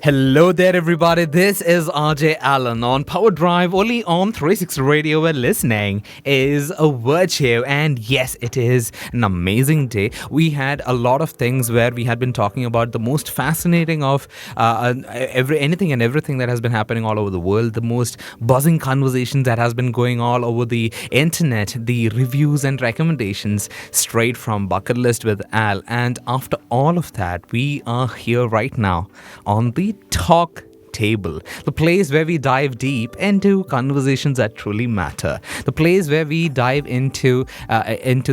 Hello there, everybody. This is RJ Allen on Power Drive, only on 360 Radio, where listening is a virtue. And yes, it is an amazing day. We had a lot of things where we had been talking about the most fascinating of anything and everything that has been happening all over the world, the most buzzing conversations that has been going all over the internet, the reviews and recommendations straight from Bucket List with Al. And after all of that, we are here right now on the Talk Table, the place where we dive deep into conversations that truly matter, the place where we dive into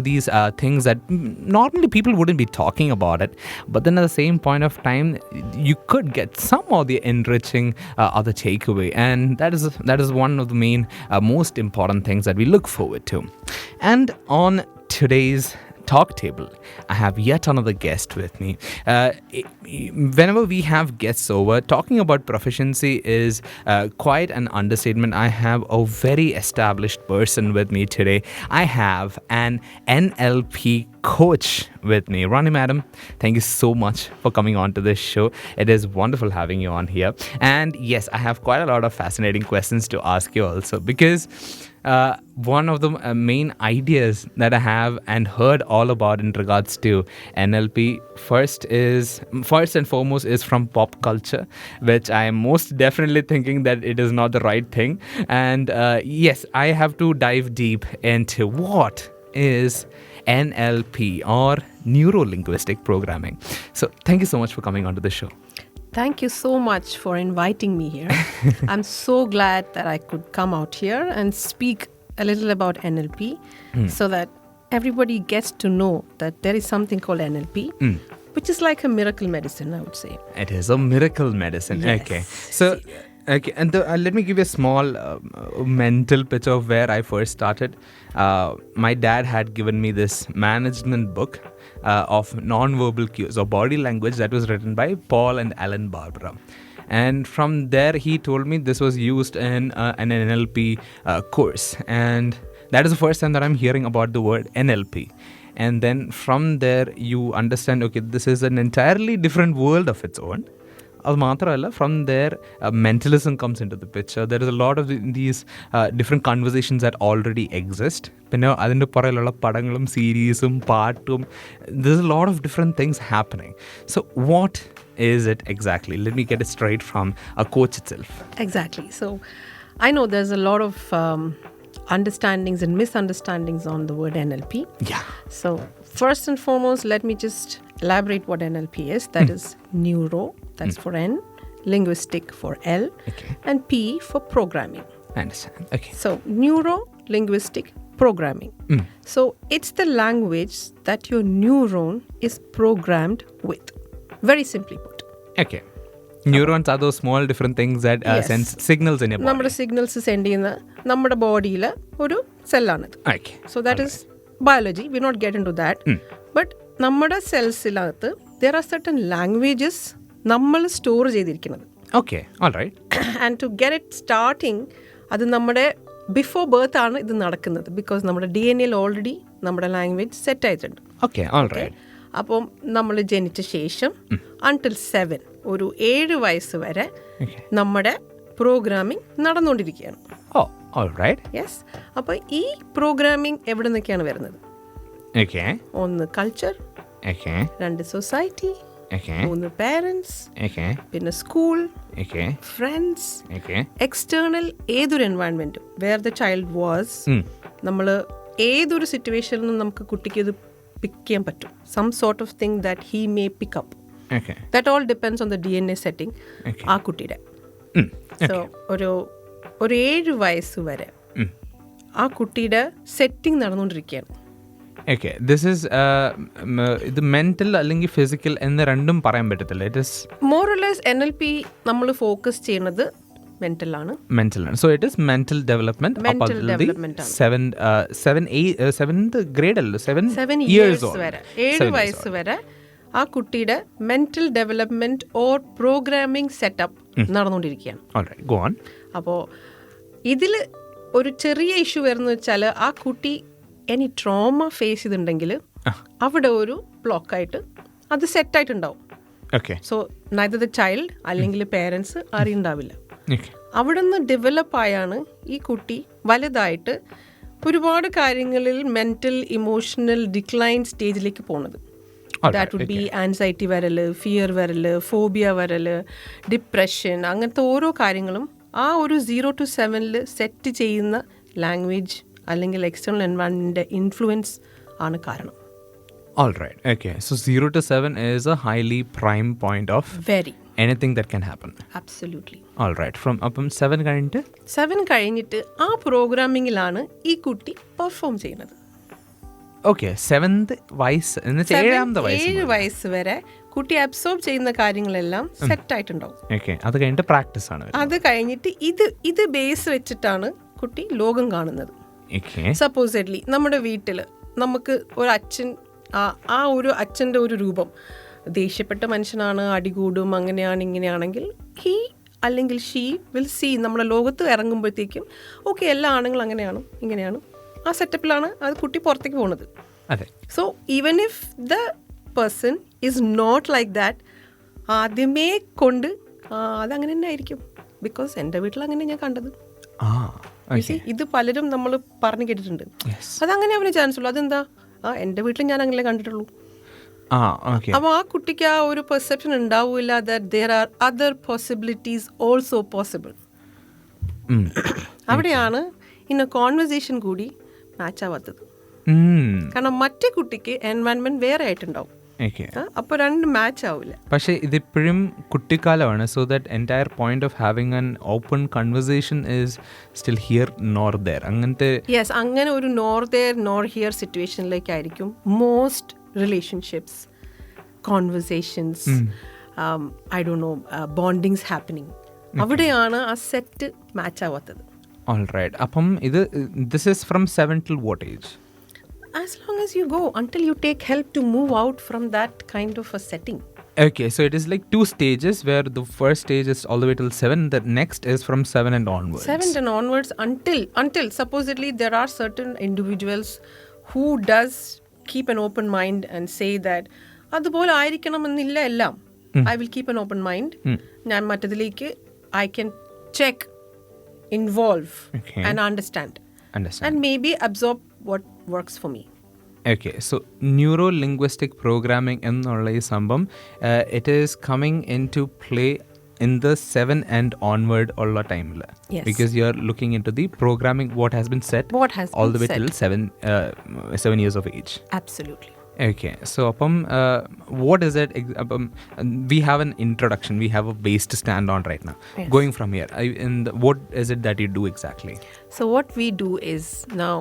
these things that normally people wouldn't be talking about it, but then at the same point of time you could get some of the enriching other takeaway, and that is one of the main most important things that we look forward to. And on today's Talk Table, I have yet another guest with me. Whenever we have guests over, talking about proficiency is quite an understatement. I have a very established person with me today. I have an NLP coach with me. Ronnie, madam, thank you so much for coming on to this show. It is wonderful having you on here. And yes, I have quite a lot of fascinating questions to ask you also, because one of the main ideas that I have and heard all about in regards to NLP first and foremost is from pop culture, which I am most definitely thinking that it is not the right thing. And yes, I have to dive deep into what is NLP, or Neuro-Linguistic Programming. So thank you so much for coming onto the show. Thank you so much for inviting me here. I'm so glad that I could come out here and speak a little about NLP so that everybody gets to know that there is something called NLP, which is like a miracle medicine, I would say. It is a miracle medicine. Yes. Okay. So, okay, and let me give you a small mental picture of where I first started. My dad had given me this management book of non-verbal cues or body language that was written by Paul and Alan Barbara. And from there, he told me this was used in an NLP course. And that is the first time that I'm hearing about the word NLP. And then from there, you understand, okay, this is an entirely different world of its own. From there, mentalism comes into the picture. There is a lot of these different conversations that already exist. There's a lot of different things happening. So what is it exactly? Let me get it straight from a coach itself. Exactly. So I know there's a lot of understandings and misunderstandings on the word NLP. Yeah. So first and foremost, let me just elaborate what NLP is. That is neuro, that's for N, linguistic for L, and P for programming. I understand. Okay. So neuro-linguistic programming. So it's the language that your neuron is programmed with. Very simply put. Okay. Neurons are those small different things that send signals in your body. നമ്മുടെ signals send ചെയ്യുന്ന നമ്മുടെ ബോഡിയിലെ ഒരു സെല്ലാണിത്. Okay. So that is biology. We not get into that. But നമ്മുടെ സെൽസിനകത്ത് there are certain languages നമ്മൾ store ചെയ്തിരിക്കുന്നത്. Okay. All right. And to get it starting, അത് നമ്മുടെ before birth ആണ് ഇത് നടക്കുന്നത്. ബിക്കോസ് നമ്മുടെ DNA ഓൾറെഡി നമ്മുടെ ലാംഗ്വേജ് സെറ്റ് ആയിട്ടുണ്ട്. Okay. All right. അപ്പം നമ്മൾ ജനിച്ച ശേഷം അൺടിൽ 7 ഒരു 7 വയസ്സ് വരെ നമ്മുടെ പ്രോഗ്രാമിംഗ് നടന്നുകൊണ്ടിരിക്കുകയാണ്. Oh, all right. യെസ്. അപ്പോൾ ഈ പ്രോഗ്രാമിംഗ് എവിടെ നിന്നൊക്കെയാണ് വരുന്നത്? Okay. ഒന്ന് culture, Okay. 2 society, Okay. 3 parents, Okay. പിന്നെ school, Okay. Friends, Okay. External ഏതൊരു എൻവയൺമെൻറ്റും വേർ ദ ചൈൽഡ് വാസ്. നമ്മൾ ഏതൊരു സിറ്റുവേഷനിൽ നിന്നും നമുക്ക് കുട്ടിക്ക് ഇത് പിക്ക് ചെയ്യാൻ പറ്റും. Some sort of thing that he may pick up. Okay. That all depends on the DNA setting ആ കുട്ടിയുടെ. സോ ഒരു 7 വയസ്സ് വരെ ആ കുട്ടിയുടെ സെറ്റിംഗ് നടന്നുകൊണ്ടിരിക്കുകയാണ്. Okay. This is the mental അല്ലെങ്കിൽ ഫിസിക്കൽ എന്ന് രണ്ടും പറയാൻ പറ്റത്തില്ല. It is more or less NLP നമ്മൾ ഫോക്കസ് ചെയ്യുന്നത് മെന്റൽ ആണ്. So it is mental development. Mental development ആണ്. 7th grade അല്ല, 7 years വരെ 7 വയസ്സ് വരെ ആ കുട്ടിയുടെ mental development or programming setup നടന്നുകൊണ്ടിരിക്കുകയാണ്. All right. Go on. അപ്പോൾ ഇതിൽ ഒരു ചെറിയ ഇഷ്യൂ വരുന്ന വെച്ചാൽ ആ കുട്ടി എനി ട്രോമ ഫേസ് ചെയ്തിട്ടുണ്ടെങ്കിൽ അവിടെ ഒരു ബ്ലോക്കായിട്ട് അത് സെറ്റായിട്ടുണ്ടാവും. Okay. So neither the child അല്ലെങ്കിൽ പേരൻസ് അറിയുണ്ടാവില്ല. Okay. അവിടെ നിന്ന് ഡെവലപ്പായാണ് ഈ കുട്ടി വലുതായിട്ട് ഒരുപാട് കാര്യങ്ങളിൽ മെൻ്റൽ ഇമോഷണൽ ഡിക്ലൈൻ സ്റ്റേജിലേക്ക് പോകുന്നത്. ദാറ്റ് വുഡ് ബി ആൻസൈറ്റി വരൽ, ഫിയർ വരൽ, ഫോബിയ വരൽ, ഡിപ്രഷൻ, അങ്ങനത്തെ ഓരോ കാര്യങ്ങളും ആ ഒരു 0 to 7 സെറ്റ് ചെയ്യുന്ന ലാംഗ്വേജ് അല്ലെങ്കിൽ എക്സ്റ്റേണൽ എൻവയറൺമെൻറ്റിൻ്റെ ഇൻഫ്ലുവൻസ് ആണ് കാരണം. All right. Okay. So 0 to 7 is a highly prime point of very anything that can happen. Absolutely. All right. From അപ്പം 7 കഴിഞ്ഞിട്ട് 7 കഴിഞ്ഞിട്ട് ആ പ്രോഗ്രാമിങ്ങിലാണ് ഈ കുട്ടി പെർഫോം ചെയ്യുന്നത്. ഓക്കെ 7th വയസ്സ് എന്നുവെച്ചാൽ 7ാമത്തെ വയസ്സ് 7 വയസ്സ് വരെ കുട്ടി അബ്സോർബ് ചെയ്യുന്ന കാര്യങ്ങളെല്ലാം സെറ്റായിട്ടുണ്ടാവും. ഓക്കെ അത് കഴിഞ്ഞിട്ട് പ്രാക്ടീസ് ആണ്. അത് കഴിഞ്ഞിട്ട് ഇത് ബേസ് വെച്ചിട്ടാണ് കുട്ടി ലോകം കാണുന്നത്. ഓക്കെ സപ്പോസഡ്ലി നമ്മുടെ വീട്ടിൽ നമുക്ക് ഒരു അച്ഛൻ, ആ ഒരു അച്ഛൻ്റെ ഒരു രൂപം ദേഷ്യപ്പെട്ട മനുഷ്യനാണ്, അടികൂടും, അങ്ങനെയാണ് ഇങ്ങനെയാണെങ്കിൽ ഹീ അല്ലെങ്കിൽ ഷീ വിൽ സീ നമ്മുടെ ലോകത്ത് ഇറങ്ങുമ്പോഴത്തേക്കും ഓക്കെ എല്ലാ ആണുങ്ങളും അങ്ങനെയാണ് ഇങ്ങനെയാണ്, ആ സെറ്റപ്പിലാണ് അത് കുട്ടി പുറത്തേക്ക് പോകുന്നത്. അതെ. So even if the person is not like that, ആദ്യമേ കൊണ്ട് അതങ്ങനെ തന്നെ ആയിരിക്കും. ബിക്കോസ് എൻ്റെ വീട്ടിൽ അങ്ങനെ ഞാൻ കണ്ടത്. ഇത് പലരും നമ്മൾ പറഞ്ഞു കേട്ടിട്ടുണ്ട്. അതങ്ങനെ അവന് ചാൻസ് ഉള്ളൂ. അതെന്താ, എൻ്റെ വീട്ടിൽ ഞാൻ അങ്ങനെ കണ്ടിട്ടുള്ളൂ. അപ്പോൾ ആ കുട്ടിക്ക് ആ ഒരു പെർസെപ്ഷൻ ഉണ്ടാവില്ല that there are other possibilities also possible. അവിടെയാണ് ഇന്ന് കോൺവെർസേഷൻ കൂടി മാച്ച് ആവാത്തത്. കാരണം മറ്റേ കുട്ടിക്ക് എൻവയൺമെന്റ് വേറെ ആയിട്ടുണ്ടാവും, അപ്പോൾ രണ്ട് മാച്ച് ആവില്ല. പക്ഷേ ഇതിപ്പോഴും കുട്ടിക്കാലമാണ്. So that entire point of having an open conversation is still here nor there. അങ്ങനത്തെ യെസ്, അങ്ങനെ ഒരു നോർ ദെയർ നോർ ഹിയർ സിറ്റുവേഷനിലേക്കായിരിക്കും most relationships, conversations, I don't know, bondings happening. അവിടെയാണ് ആ സെറ്റ് മാച്ച് ആവാത്തത്. All right. അപ്പം this is from 7 till what age? As long as you go, until you take help to move out from that kind of a setting. Okay, so it is like 2 stages where the first stage is all the way till 7, the next is from 7 and onwards. 7 and onwards until supposedly there are certain individuals who does keep an open mind and say that അതുപോലെ ആയിരിക്കണമെന്നില്ല എല്ലാം. I will keep an open mind. ഞാൻ മറ്റതിലേക്ക് I can check, involve, and understand and maybe absorb what works for me. Okay, so Neuro-Linguistic Programming എന്നുള്ള ഈ സംഭവം it is coming into play in the 7 and onward ഉള്ള ടൈമിൽ. Yes. Because you are looking into the programming what has been set all the way till 7 years of age. Absolutely. Okay, so what is it? We have an introduction, we have a base to stand on right now. Yes. Going from here, what is it that you do exactly? So what we do is, now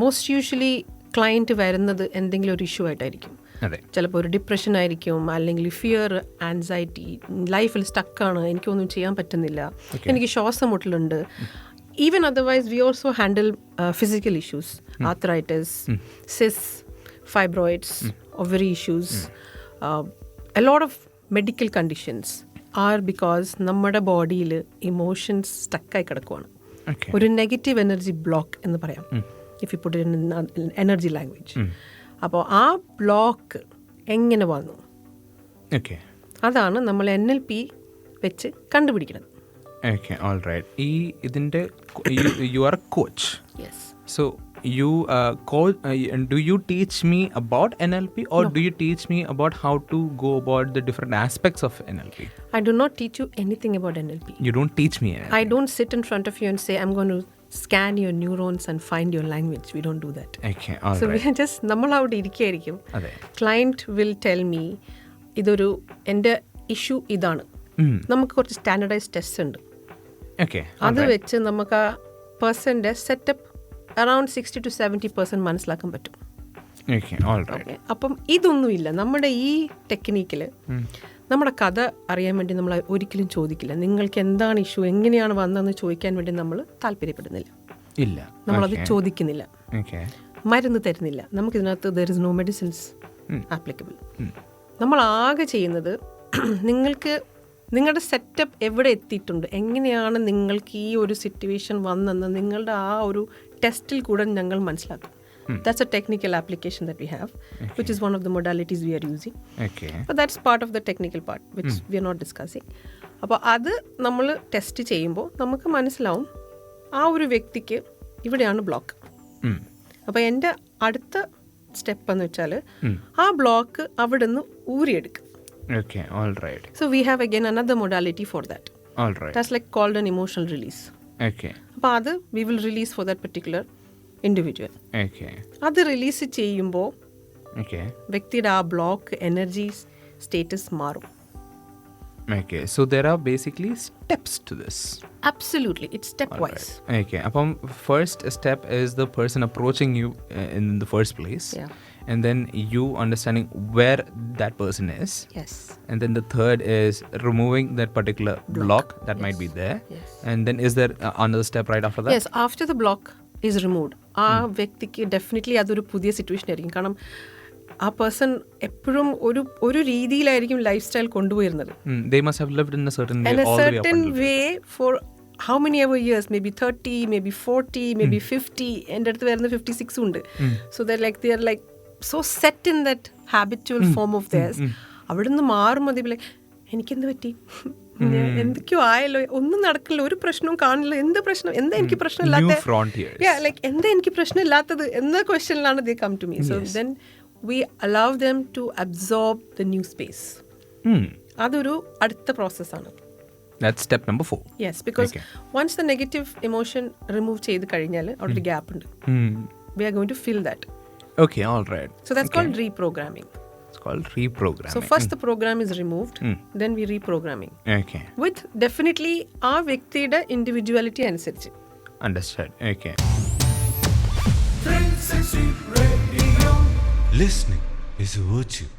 most usually client വരുന്നത് എന്തെങ്കിലും ഒരു issue ആയിട്ടായിരിക്കും. ചിലപ്പോൾ ഒരു depression ആയിരിക്കും, അല്ലെങ്കിൽ fear, anxiety, ലൈഫിൽ സ്റ്റക്കാണ്, എനിക്കൊന്നും ചെയ്യാൻ പറ്റുന്നില്ല, എനിക്ക് ശ്വാസം മുട്ടലുണ്ട്. Even otherwise we also handle physical issues, arthritis, സിസ്, fibroids, ovary issues, a lot of medical conditions are because നമ്മുടെ ബോഡിയിൽ ഇമോഷൻസ് സ്റ്റക്കായി കിടക്കുവാണ്. ഒരു നെഗറ്റീവ് എനർജി ബ്ലോക്ക് എന്ന് പറയാം, if you put in energy language. അപ്പോൾ ആ ബ്ലോക്ക് എങ്ങനെ വന്നു, അതാണ് നമ്മൾ NLP വെച്ച് കണ്ടുപിടിക്കുന്നത്. Okay, all right. ഇതിൻ്റെ you are a coach. Yes. So you coach, do you teach me about NLP or do you teach me about how to go about the different aspects of NLP? I do not teach you anything about NLP. You don't teach me anything. I don't sit in front of you and say I'm going to scan your neurons and find your language. We don't do that. Okay, all so right. we are just നമ്മൾ അവിടെ ഇരിക്കുകയായിരിക്കും. അതെ. Client will tell me ഇതൊരു എൻ്റെ issue ഇതാണ്. നമുക്ക് കുറച്ച് standardise test ഉണ്ട്. Okay. അത് വെച്ച് നമുക്ക് ആ പേഴ്സൻ്റെ സെറ്റപ്പ് അറൌണ്ട് 60 to 70% മനസ്സിലാക്കാൻ പറ്റും. Okay, all right. അപ്പം ഇതൊന്നുമില്ല നമ്മുടെ ഈ ടെക്നിക്കിൽ. നമ്മുടെ കഥ അറിയാൻ വേണ്ടി നമ്മൾ ഒരിക്കലും ചോദിക്കില്ല. നിങ്ങൾക്ക് എന്താണ് ഇഷ്യൂ, എങ്ങനെയാണ് വന്നതെന്ന് ചോദിക്കാൻ വേണ്ടി നമ്മൾ താല്പര്യപ്പെടുന്നില്ല. ഇല്ല, നമ്മളത് ചോദിക്കുന്നില്ല. മരുന്ന് തരുന്നില്ല. നമുക്കിതിനകത്ത് there is no medicines applicable. നമ്മൾ ആകെ ചെയ്യുന്നത് നിങ്ങളുടെ സെറ്റപ്പ് എവിടെ എത്തിയിട്ടുണ്ട്, എങ്ങനെയാണ് നിങ്ങൾക്ക് ഈ ഒരു സിറ്റുവേഷൻ വന്നെന്ന് നിങ്ങളുടെ ആ ഒരു ടെസ്റ്റിൽ കൂടെ ഞങ്ങൾ മനസ്സിലാക്കും. That's a technical application that we have, which is one of the modalities we are using. Okay. But that's part of the technical part, which we are not discussing. അപ്പോൾ അത് നമ്മൾ ടെസ്റ്റ് ചെയ്യുമ്പോൾ നമുക്ക് മനസ്സിലാവും ആ ഒരു വ്യക്തിക്ക് ഇവിടെയാണ് ബ്ലോക്ക്. അപ്പോൾ എൻ്റെ അടുത്ത സ്റ്റെപ്പ് എന്ന് വെച്ചാൽ ആ ബ്ലോക്ക് അവിടെ നിന്ന് ഊരിയെടുക്കുക. Okay, all right. So we have again another modality for that. All right. That's like called an emotional release. Okay. അപ്പോൾ അത് we will release for that particular individual. Okay. അത് റിലീസ് ചെയ്യുമ്പോൾ Okay. വ്യക്തിയുടെ ആ block energy status മാറും. Okay, so there are basically steps to this. Absolutely, it's stepwise. Right. Okay, upon first step is the person approaching you in the first place. Yeah. And then you understanding where that person is. Yes. And then the third is removing that particular block that might be there. Yes. And then is there another step right after that? Yes, after the block is removed, ആ വ്യക്തിക്ക് definitely അതൊരു പുതിയ situation ആയിരിക്കും. കാരണം ആ person എപ്പോഴും ഒരു രീതിയിലായിരിക്കും ലൈഫ് സ്റ്റൈൽ കൊണ്ടുപോയിരുന്നത്. They must have lived in a certain way And a all the way up certain until way for how many ever years, maybe 30, maybe 40, maybe 50. എൻ്റെ അടുത്ത് വരുന്ന 56 ഉണ്ട്. So they are like so set in that habitual form of theirs. അവിടെ നിന്ന് മാറുമ്പോൾ അതേപോലെ എനിക്കെന്ത് പറ്റി, എന്തൊക്കെയോ ആയല്ലോ, ഒന്നും നടക്കില്ല, ഒരു പ്രശ്നവും കാണില്ല, എന്ത് പ്രശ്നം, എന്താ എനിക്ക് പ്രശ്നമില്ലാത്തത്, ലൈക്ക് എന്താ എനിക്ക് പ്രശ്നമില്ലാത്തത് എന്ന ക്വസ്റ്റ്യനിലാണ് they come to me. So then we allow them to absorb the new space. അതൊരു അടുത്ത പ്രോസസ്സാണ്. That's step number 4. Yes, because once the negative emotion remove ചെയ്ത് കഴിഞ്ഞാൽ അവിടെ ഒരു ഗ്യാപ്പ് ഉണ്ട്. We are going to fill that. Okay, all right. So that's called reprogramming. It's called reprogramming. So first the program is removed, then we reprogramming. Okay. With definitely ആ വ്യക്തിയുടെ individuality അനുസരിച്ച്. Understood. Okay. 360 Radio. Listening is a virtue.